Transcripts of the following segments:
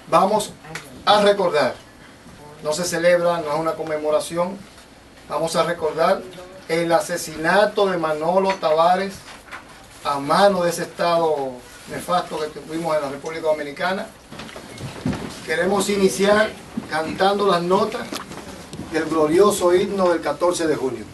vamos a recordar, no se celebra, no es una conmemoración, vamos a recordar el asesinato de Manolo Tavares a mano de ese estado nefasto que tuvimos en la República Dominicana. Queremos iniciar cantando las notas del glorioso himno del 14 de junio.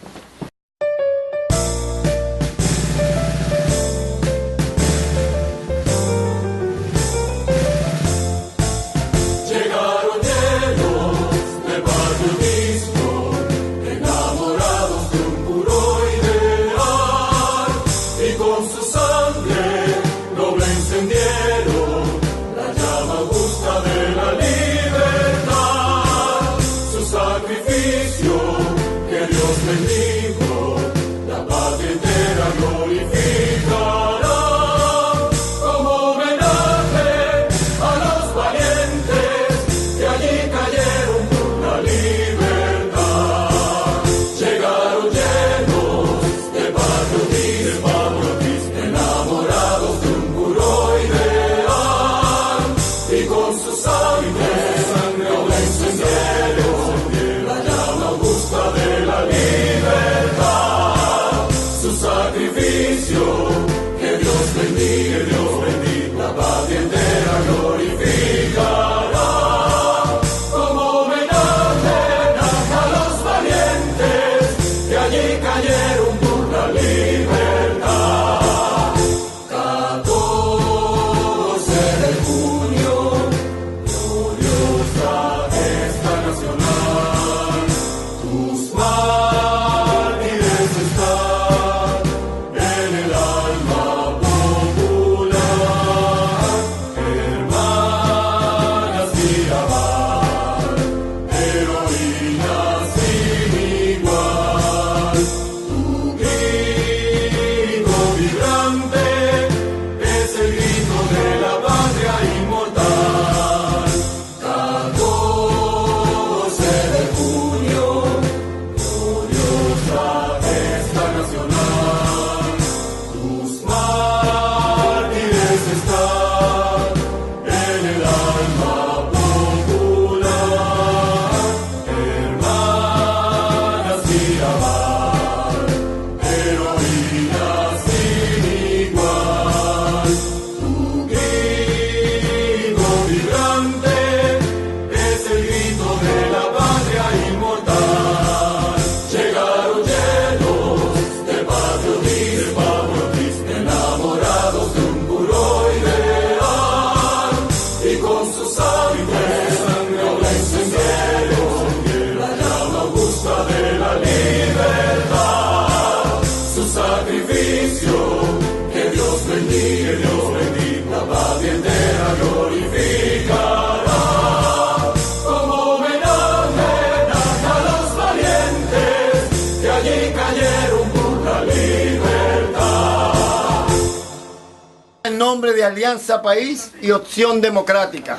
En nombre de Alianza País y Opción Democrática.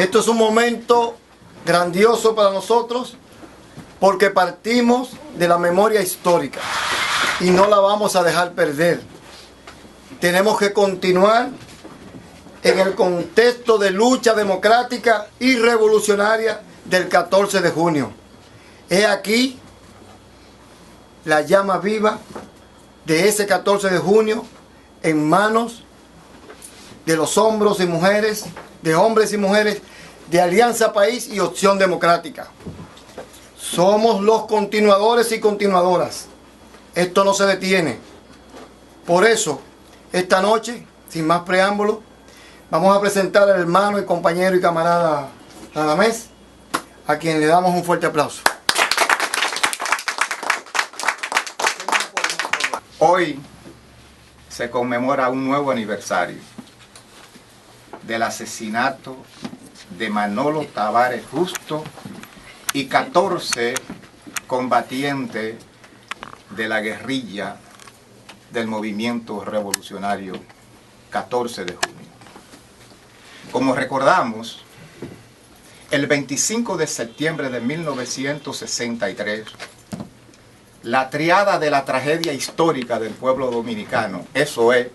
Esto es un momento grandioso para nosotros porque partimos de la memoria histórica y no la vamos a dejar perder. Tenemos que continuar en el contexto de lucha democrática y revolucionaria del 14 de junio. He aquí la llama viva de ese 14 de junio en manos de los hombres y mujeres, de hombres y mujeres de Alianza País y Opción Democrática. Somos los continuadores y continuadoras. Esto no se detiene. Por eso, esta noche, sin más preámbulo, vamos a presentar al hermano y compañero y camarada Radamés, a quien le damos un fuerte aplauso. Hoy se conmemora un nuevo aniversario del asesinato de Manolo Tavares Justo y 14 combatientes de la guerrilla del movimiento revolucionario 14 de junio. Como recordamos, el 25 de septiembre de 1963, la triada de la tragedia histórica del pueblo dominicano, eso es,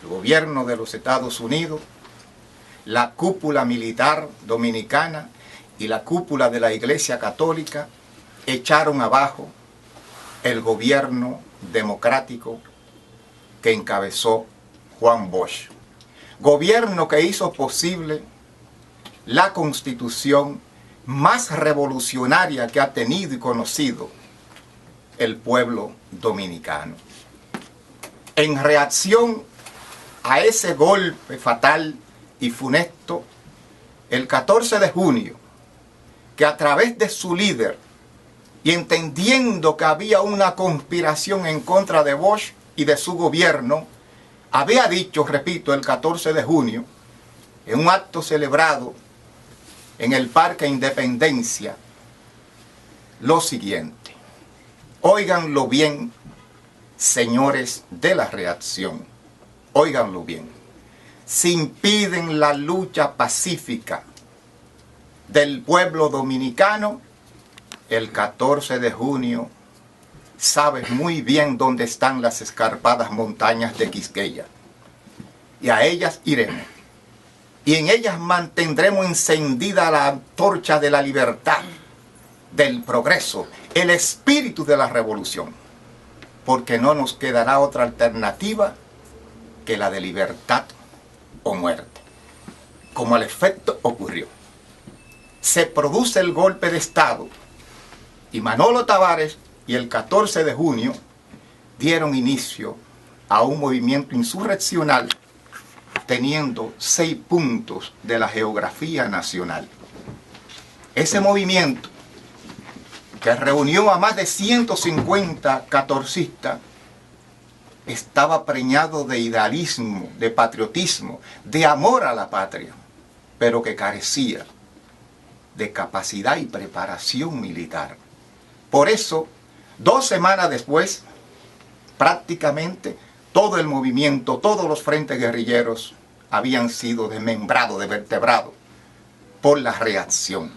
el gobierno de los Estados Unidos, la cúpula militar dominicana y la cúpula de la Iglesia Católica echaron abajo el gobierno democrático que encabezó Juan Bosch. Gobierno que hizo posible la constitución más revolucionaria que ha tenido y conocido el pueblo dominicano. En reacción a ese golpe fatal y funesto, el 14 de junio, que a través de su líder, y entendiendo que había una conspiración en contra de Bosch y de su gobierno, había dicho, repito, el 14 de junio, en un acto celebrado en el Parque Independencia, lo siguiente: óiganlo bien, señores de la reacción, óiganlo bien. Si impiden la lucha pacífica del pueblo dominicano, el 14 de junio sabes muy bien dónde están las escarpadas montañas de Quisqueya. Y a ellas iremos. Y en ellas mantendremos encendida la antorcha de la libertad, del progreso, el espíritu de la revolución. Porque no nos quedará otra alternativa que la de libertad o muerte. Como al efecto ocurrió. Se produce el golpe de Estado y Manolo Tavares y el 14 de junio dieron inicio a un movimiento insurreccional teniendo 6 puntos de la geografía nacional. Ese movimiento, que reunió a más de 150 catorcistas, estaba preñado de idealismo, de patriotismo, de amor a la patria, pero que carecía de capacidad y preparación militar. Por eso, 2 semanas después, prácticamente todo el movimiento, todos los frentes guerrilleros habían sido desmembrados, desvertebrados por la reacción.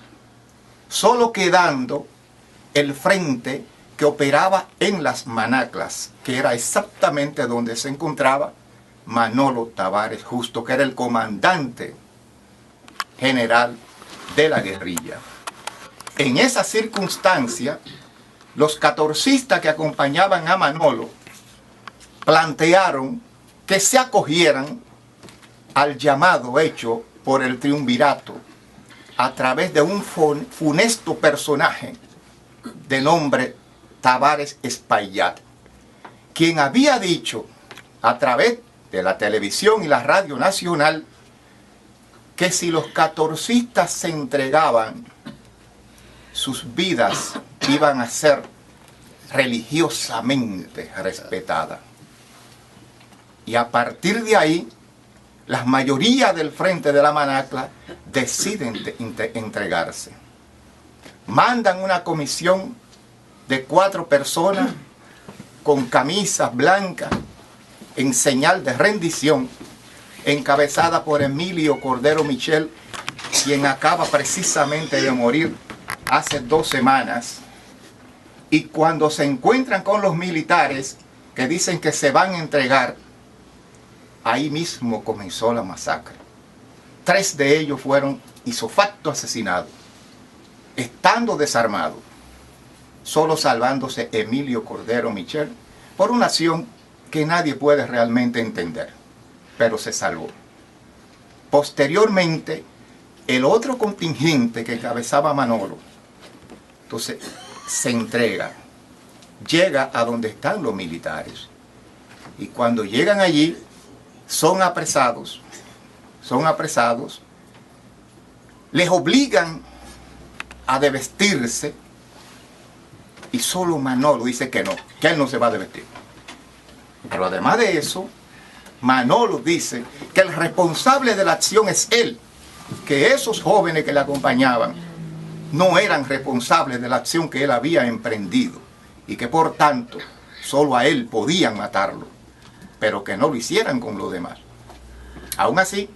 Solo quedando el frente que operaba en las Manaclas, que era exactamente donde se encontraba Manolo Tavares Justo, que era el comandante general de la guerrilla. En esa circunstancia, los catorcistas que acompañaban a Manolo plantearon que se acogieran al llamado hecho por el triunvirato a través de un funesto personaje de nombre Tavares Espaillat, quien había dicho a través de la televisión y la radio nacional que si los catorcistas se entregaban, sus vidas iban a ser religiosamente respetadas. Y a partir de ahí, la mayoría del frente de la Manacla deciden entregarse. Mandan una comisión de 4 personas con camisas blancas en señal de rendición, encabezada por Emilio Cordero Michel, quien acaba precisamente de morir hace 2 semanas. Y cuando se encuentran con los militares que dicen que se van a entregar, ahí mismo comenzó la masacre. 3 de ellos fueron isofacto asesinados, estando desarmados, solo salvándose Emilio Cordero Michel por una acción que nadie puede realmente entender, pero se salvó. Posteriormente, el otro contingente que encabezaba Manolo, entonces se entrega, llega a donde están los militares, y cuando llegan allí son apresados, les obligan a desvestirse, y solo Manolo dice que no, que él no se va a desvestir. Pero además de eso, Manolo dice que el responsable de la acción es él, que esos jóvenes que le acompañaban no eran responsables de la acción que él había emprendido, y que por tanto solo a él podían matarlo, pero que no lo hicieran con los demás. Aún así,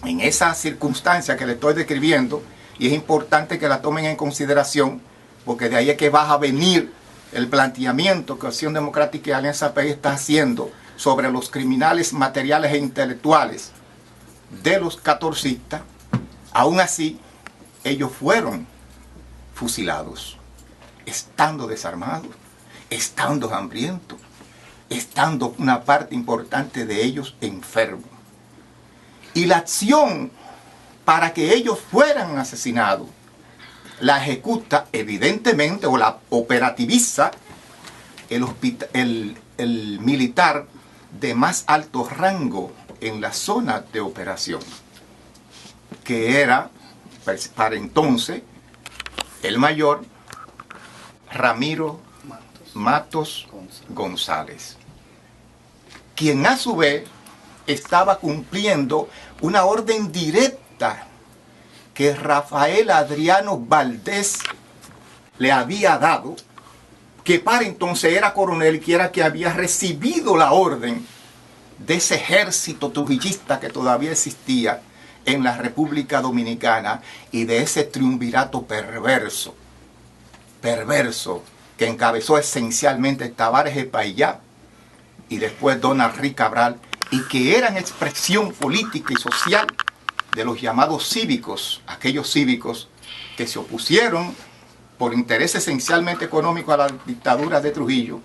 en esa circunstancia que le estoy describiendo, y es importante que la tomen en consideración, porque de ahí es que va a venir el planteamiento que Acción Democrática y Alianza País está haciendo sobre los criminales materiales e intelectuales de los catorcistas, aún así ellos fueron fusilados, estando desarmados, estando hambrientos, estando una parte importante de ellos enfermos. Y la acción para que ellos fueran asesinados la ejecuta evidentemente o la operativiza el militar de más alto rango en la zona de operación, que era para entonces el mayor Ramiro Matos González, quien a su vez estaba cumpliendo una orden directa que Rafael Adriano Valdés le había dado, que para entonces era coronel, que era que había recibido la orden de ese ejército trujillista que todavía existía en la República Dominicana y de ese triunvirato perverso que encabezó esencialmente Tavares Espaillá y después Donald Rick Cabral, y que eran expresión política y social de los llamados cívicos, aquellos cívicos que se opusieron por interés esencialmente económico a la dictadura de Trujillo,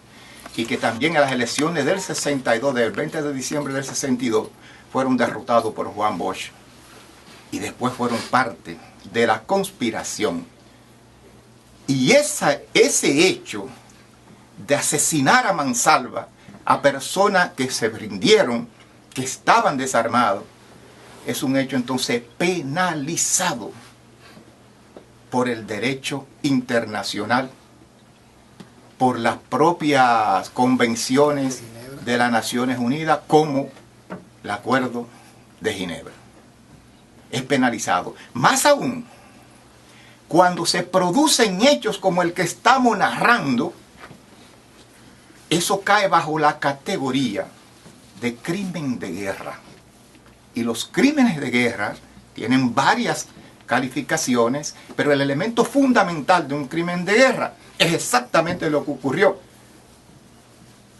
y que también en las elecciones del 62, del 20 de diciembre del 62, fueron derrotados por Juan Bosch, y después fueron parte de la conspiración. Y ese hecho de asesinar a mansalva a personas que se rindieron, que estaban desarmados, es un hecho entonces penalizado por el derecho internacional, por las propias convenciones de las Naciones Unidas, como el Acuerdo de Ginebra. Es penalizado. Más aún, cuando se producen hechos como el que estamos narrando, eso cae bajo la categoría de crimen de guerra. Y los crímenes de guerra tienen varias calificaciones, pero el elemento fundamental de un crimen de guerra es exactamente lo que ocurrió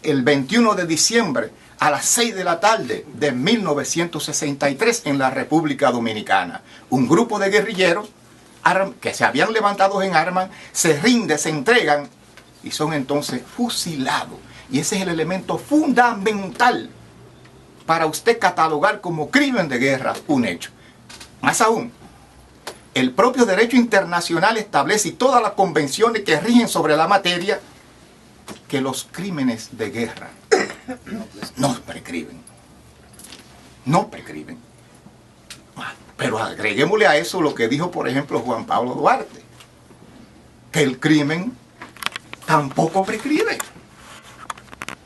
el 21 de diciembre a las 6 de la tarde de 1963 en la República Dominicana. Un grupo de guerrilleros que se habían levantado en armas se rinden, se entregan y son entonces fusilados. Y ese es el elemento fundamental para usted catalogar como crimen de guerra un hecho. Más aún, el propio derecho internacional establece, y todas las convenciones que rigen sobre la materia, que los crímenes de guerra no prescriben. No prescriben. Pero agreguémosle a eso lo que dijo, por ejemplo, Juan Pablo Duarte, que el crimen tampoco prescribe.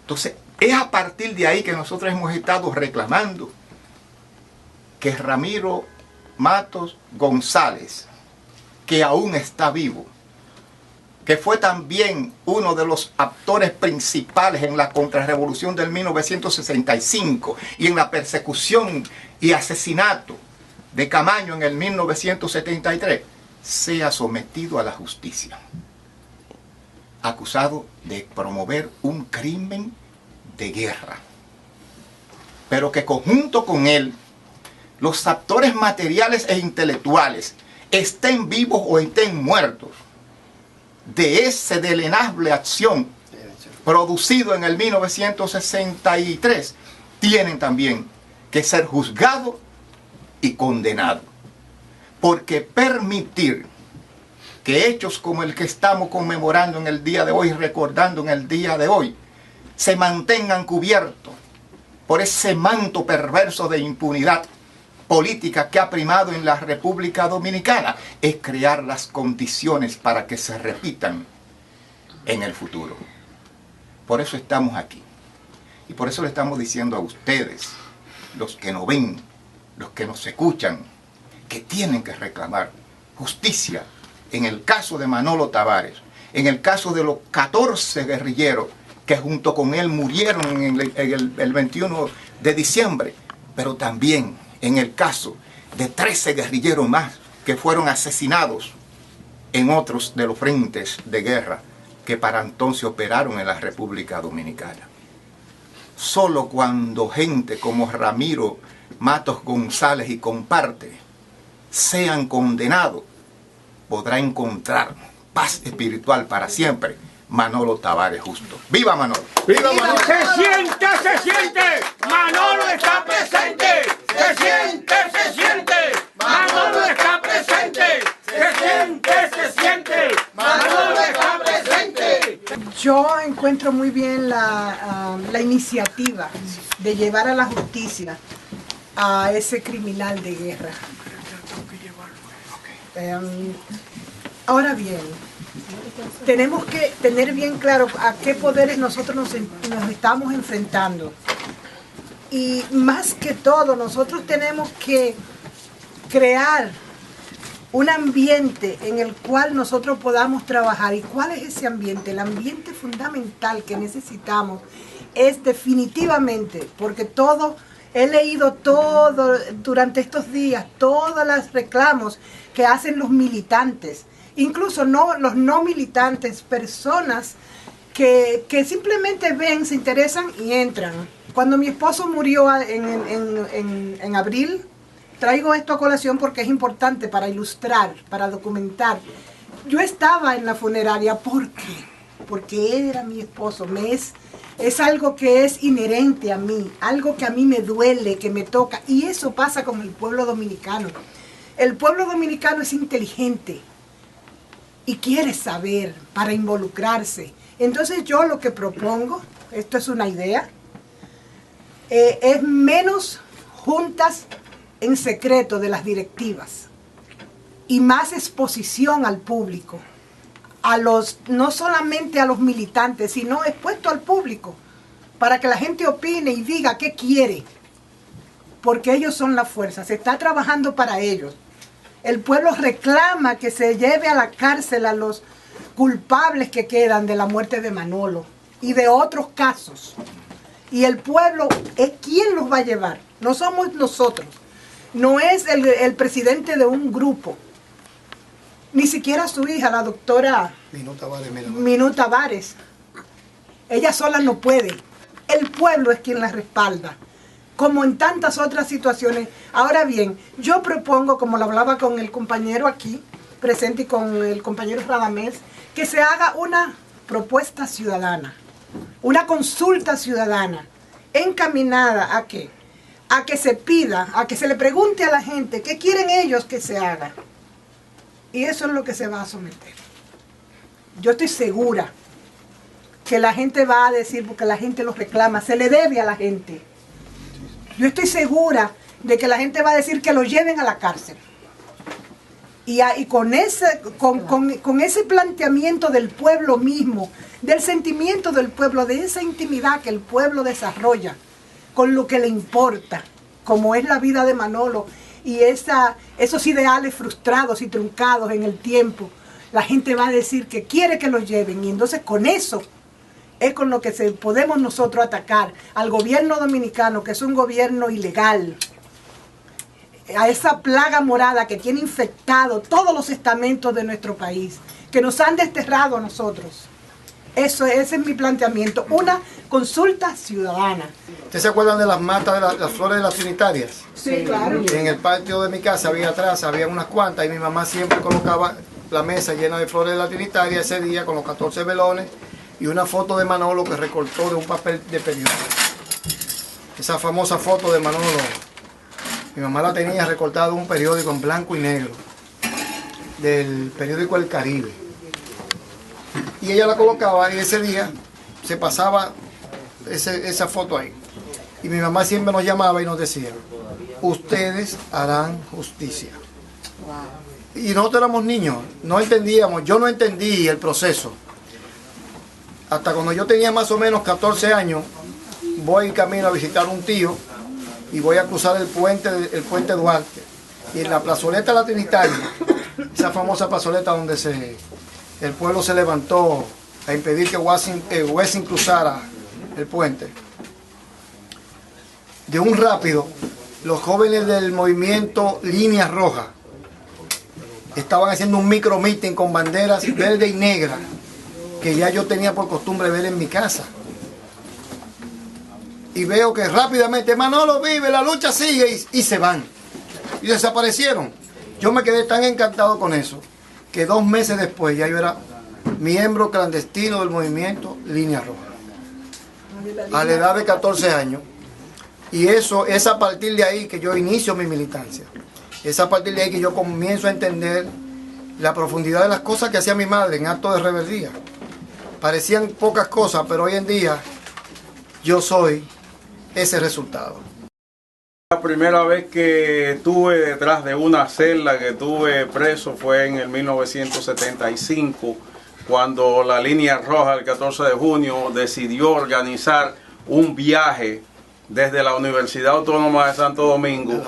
Entonces, es a partir de ahí que nosotros hemos estado reclamando que Ramiro Matos González, que aún está vivo, que fue también uno de los actores principales en la contrarrevolución del 1965 y en la persecución y asesinato de Camaño en el 1973, sea sometido a la justicia, acusado de promover un crimen de guerra, pero que conjunto con él los actores materiales e intelectuales, estén vivos o estén muertos, de esa deleznable acción producido en el 1963, tienen también que ser juzgados y condenados. Porque permitir que hechos como el que estamos conmemorando en el día de hoy, recordando en el día de hoy, se mantengan cubiertos por ese manto perverso de impunidad política que ha primado en la República Dominicana, es crear las condiciones para que se repitan en el futuro. Por eso estamos aquí. Y por eso le estamos diciendo a ustedes, los que nos ven, los que nos escuchan, que tienen que reclamar justicia en el caso de Manolo Tavares, en el caso de los 14 guerrilleros que junto con él murieron en el 21 de diciembre, pero también en el caso de 13 guerrilleros más que fueron asesinados en otros de los frentes de guerra que para entonces operaron en la República Dominicana. Solo cuando gente como Ramiro Matos González y comparte sean condenados, podrá encontrar paz espiritual para siempre Manolo Tavares Justo. ¡Viva Manolo! ¡Viva Manolo! ¡Se siente, se siente! ¡Manolo está presente! ¡Se siente, se siente! ¡Manolo está presente! ¡Se siente, se siente! ¡Manolo está presente! Yo encuentro muy bien la iniciativa de llevar a la justicia a ese criminal de guerra. Ahora bien, tenemos que tener bien claro a qué poderes nosotros nos estamos enfrentando. Y más que todo, nosotros tenemos que crear un ambiente en el cual nosotros podamos trabajar. ¿Y cuál es ese ambiente? El ambiente fundamental que necesitamos es definitivamente, porque he leído todo durante estos días, todos los reclamos que hacen los militantes, incluso los no militantes, personas que simplemente ven, se interesan y entran. Cuando mi esposo murió en abril, traigo esto a colación porque es importante para ilustrar, para documentar. Yo estaba en la funeraria, ¿por qué? Porque él era mi esposo. Es algo que es inherente a mí, algo que a mí me duele, que me toca. Y eso pasa con el pueblo dominicano. El pueblo dominicano es inteligente y quiere saber para involucrarse. Entonces yo lo que propongo, esto es una idea, es menos juntas en secreto de las directivas y más exposición al público, no solamente a los militantes, sino expuesto al público, para que la gente opine y diga qué quiere, porque ellos son la fuerza, se está trabajando para ellos. El pueblo reclama que se lleve a la cárcel a los culpables que quedan de la muerte de Manolo y de otros casos. Y el pueblo es quien los va a llevar, no somos nosotros, no es el presidente de un grupo, ni siquiera su hija, la doctora Minú Tavares. Ella sola no puede, el pueblo es quien la respalda, como en tantas otras situaciones. Ahora bien, yo propongo, como lo hablaba con el compañero aquí presente y con el compañero Radamés, que se haga una propuesta ciudadana, una consulta ciudadana encaminada ¿a qué? A que se pida, a que se le pregunte a la gente qué quieren ellos que se haga. Y eso es lo que se va a someter. Yo estoy segura que la gente va a decir, porque la gente los reclama, se le debe a la gente. Yo estoy segura de que la gente va a decir que lo lleven a la cárcel. Y con ese planteamiento del pueblo mismo, del sentimiento del pueblo, de esa intimidad que el pueblo desarrolla con lo que le importa, como es la vida de Manolo y esos ideales frustrados y truncados en el tiempo, la gente va a decir que quiere que los lleven. Y entonces con eso es con lo que podemos nosotros atacar al gobierno dominicano, que es un gobierno ilegal, a esa plaga morada que tiene infectado todos los estamentos de nuestro país, que nos han desterrado a nosotros. Ese es mi planteamiento, una consulta ciudadana. ¿Ustedes se acuerdan de las matas de las flores de las trinitarias? Sí, claro. En el patio de mi casa había unas cuantas y mi mamá siempre colocaba la mesa llena de flores de la trinitaria ese día con los 14 velones y una foto de Manolo que recortó de un papel de periódico. Esa famosa foto de Manolo, mi mamá la tenía recortada de un periódico en blanco y negro, del periódico El Caribe. Y ella la colocaba y ese día se pasaba esa foto ahí. Y mi mamá siempre nos llamaba y nos decía, ustedes harán justicia. Y nosotros éramos niños, no entendíamos, yo no entendí el proceso. Hasta cuando yo tenía más o menos 14 años, voy en camino a visitar a un tío y voy a cruzar el puente Duarte. Y en la plazoleta La Trinitaria, esa famosa plazoleta donde el pueblo se levantó a impedir que Wessing cruzara el puente. De un rápido, los jóvenes del movimiento Línea Roja estaban haciendo un micro meeting con banderas verde y negra que ya yo tenía por costumbre ver en mi casa. y veo que rápidamente Manolo vive, la lucha sigue y se van. Y desaparecieron. Yo me quedé tan encantado con eso que 2 meses después ya yo era miembro clandestino del movimiento Línea Roja. A la edad de 14 años. Y eso es a partir de ahí que yo inicio mi militancia. Es a partir de ahí que yo comienzo a entender la profundidad de las cosas que hacía mi madre en actos de rebeldía. Parecían pocas cosas, pero hoy en día yo soy ese resultado. La primera vez que estuve detrás de una celda, que estuve preso, fue en el 1975, cuando la Línea Roja, el 14 de junio, decidió organizar un viaje desde la Universidad Autónoma de Santo Domingo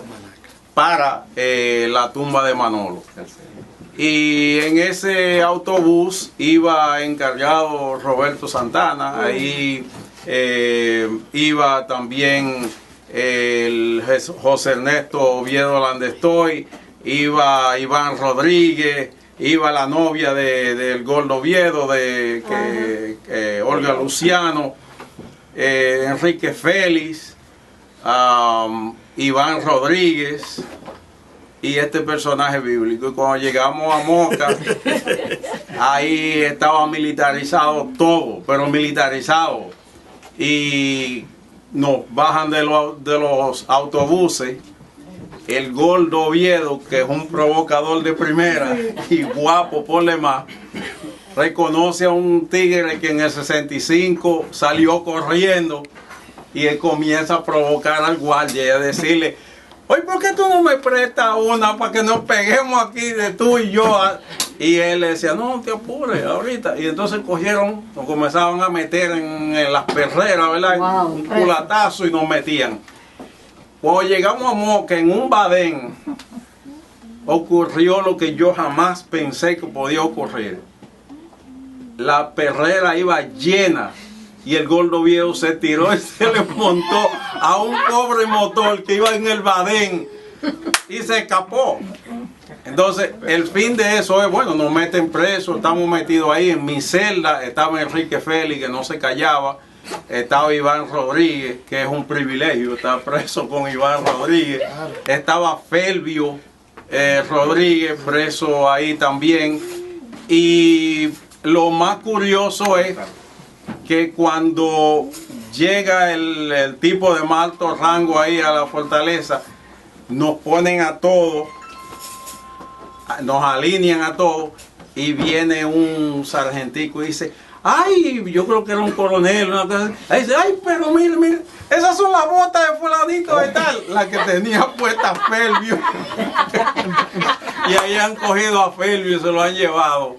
para la tumba de Manolo. Y en ese autobús iba encargado Roberto Santana, ahí iba también el José Ernesto Oviedo Landestoy, iba Iván Rodríguez, iba la novia del Gordo Oviedo, Olga Luciano, Enrique Félix, Iván Rodríguez y este personaje bíblico. Y cuando llegamos a Moca, ahí estaba militarizado todo, pero militarizado. Y nos bajan de los autobuses el Gordo Oviedo, que es un provocador de primera y guapo por demás, reconoce a un tigre que en el 65 salió corriendo y él comienza a provocar al guardia y a decirle: oye, ¿por qué tú no me prestas una para que nos peguemos aquí de tú y yo? Y él le decía: no te apures ahorita. Y entonces nos comenzaban a meter en las perreras, ¿verdad? Wow, un culatazo y nos metían. Cuando llegamos a Moca, en un badén, ocurrió lo que yo jamás pensé que podía ocurrir. La perrera iba llena y el Gordo Viejo se tiró y se le montó a un pobre motor que iba en el badén y se escapó. Entonces, el fin de eso es, bueno, nos meten presos, estamos metidos ahí. En mi celda estaba Enrique Félix, que no se callaba, estaba Iván Rodríguez, que es un privilegio estar preso con Iván Rodríguez, estaba Felvio Rodríguez preso ahí también. Y lo más curioso es que cuando llega el tipo de más alto rango ahí a la fortaleza, nos ponen a todos, nos alinean a todos, y viene un sargentico y dice: ay, yo creo que era un coronel, una cosa así. Dice: ay, pero mire, esas son las botas de fulanito de tal, la que tenía puesta Felvio. Y ahí han cogido a Felvio y se lo han llevado.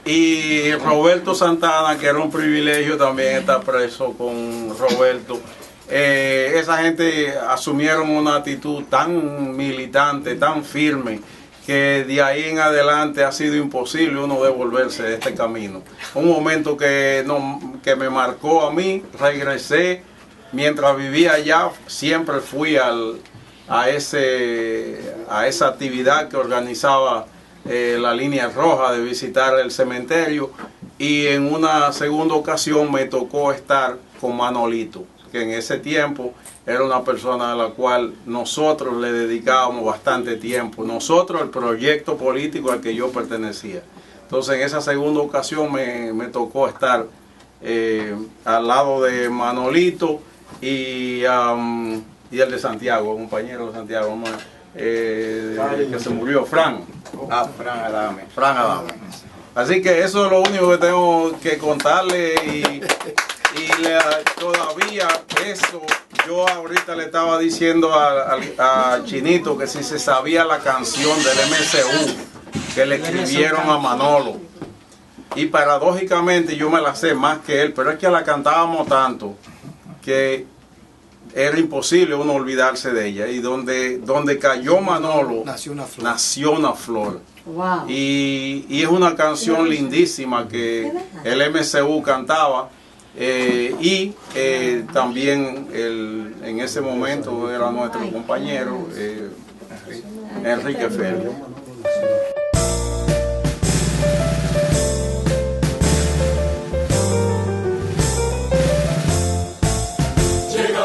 Y Roberto Santana, que era un privilegio también estar preso con Roberto. Esa gente asumieron una actitud tan militante, tan firme, que de ahí en adelante ha sido imposible uno devolverse de este camino. Un momento que me marcó a mí. Regresé, mientras vivía allá, siempre fui a esa actividad que organizaba la Línea Roja, de visitar el cementerio, y en una segunda ocasión me tocó estar con Manolito, que en ese tiempo era una persona a la cual nosotros le dedicábamos bastante tiempo, nosotros, el proyecto político al que yo pertenecía. Entonces en esa segunda ocasión me tocó estar al lado de Manolito y el de Santiago, un compañero de Santiago, que se murió, Fran Adame. Así que eso es lo único que tengo que contarle. Y todavía eso, yo ahorita le estaba diciendo a Chinito que si se sabía la canción del MCU que le escribieron a Manolo, y paradójicamente yo me la sé más que él, pero es que la cantábamos tanto que era imposible uno olvidarse de ella. Y donde cayó Manolo, nació una flor. Wow. Y es una canción lindísima que el MCU cantaba. Y también en ese momento era nuestro compañero Enrique Félix. Llega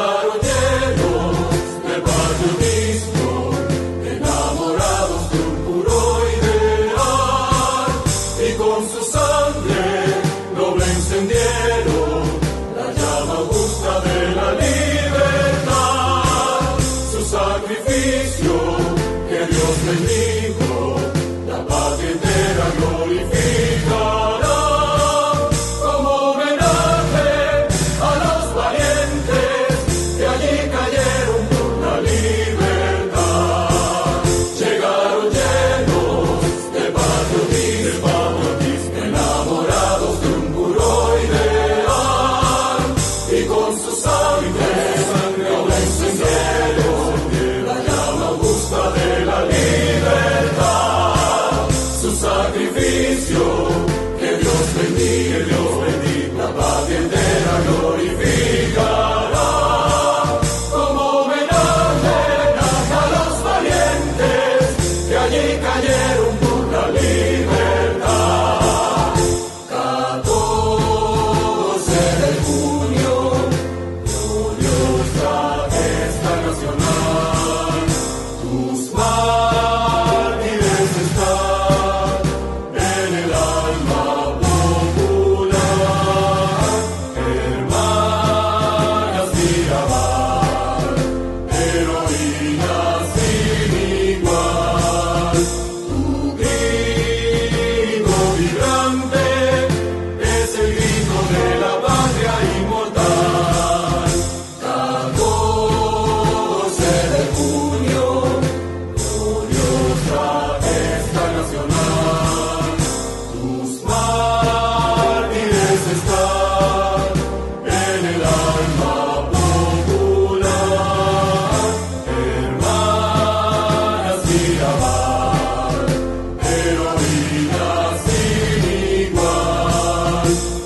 Manolo.